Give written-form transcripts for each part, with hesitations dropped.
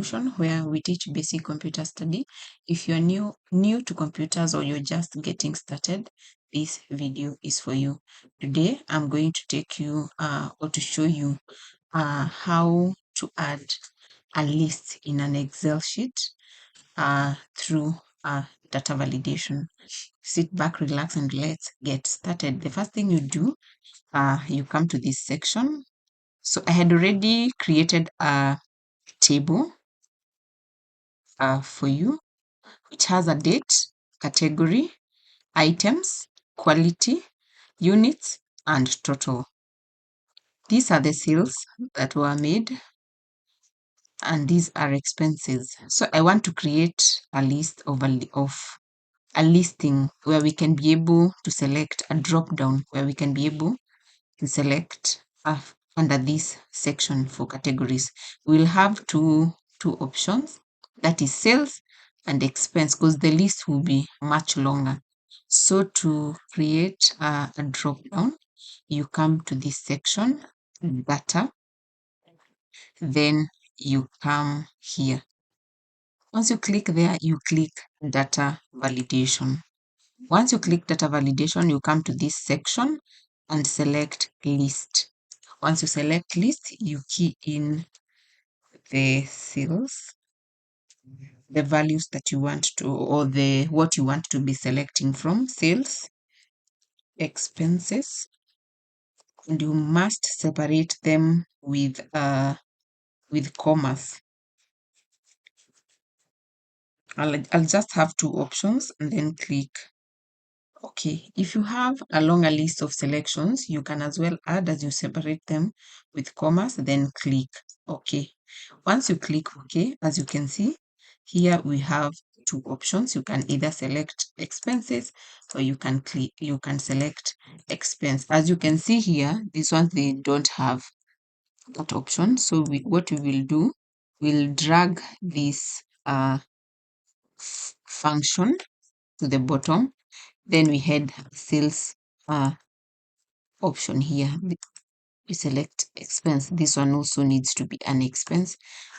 solution where we teach basic computer study. If you're new to computers or you're just getting started, this video is for you. Today, I'm going to take you or to show you how to add a list in an Excel sheet through data validation. Sit back, relax, and let's get started. The first thing you do, you come to this section. So I had already created a table for you, which has a date, category, items, quality, units, and total. These are the sales that were made, and these are expenses. So I want to create a list of a listing where we can be able to select a drop down, where we can be able to select under this section for categories. We'll have two options, that is sales and expense, because the list will be much longer. So to create a drop down, you come to this section, data, then you come here. Once you click there, you click data validation. Once you click data validation, you come to this section and select list. Once you select list, you key in the sales, the values that you want to, or what you want to be selecting from, sales, expenses, and you must separate them with commas. I'll just have two options and then click OK. If you have a longer list of selections, you can as well add as you separate them with commas, then click OK. Once you click OK, as you can see, here we have two options. You can either select expenses or you can select expense. As you can see here, these ones, they don't have that option. So what we will do, we'll drag this function to the bottom. Then we head sales option here. We select expense. This one also needs to be an expense,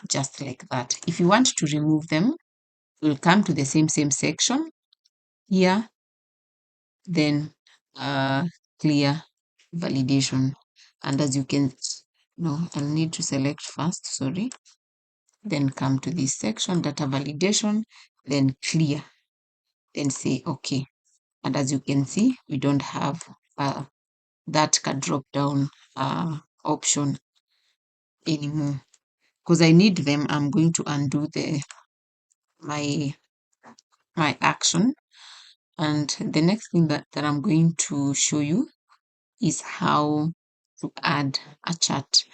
just like that. If you want to remove them, we'll come to the same section here, then clear validation. And as you can, no, I'll need to select first, sorry. Then come to this section, data validation, then clear, then say OK. And as you can see, we don't have that drop down option anymore. Because I need them, I'm going to undo my action. And the next thing that I'm going to show you is how to add a chart.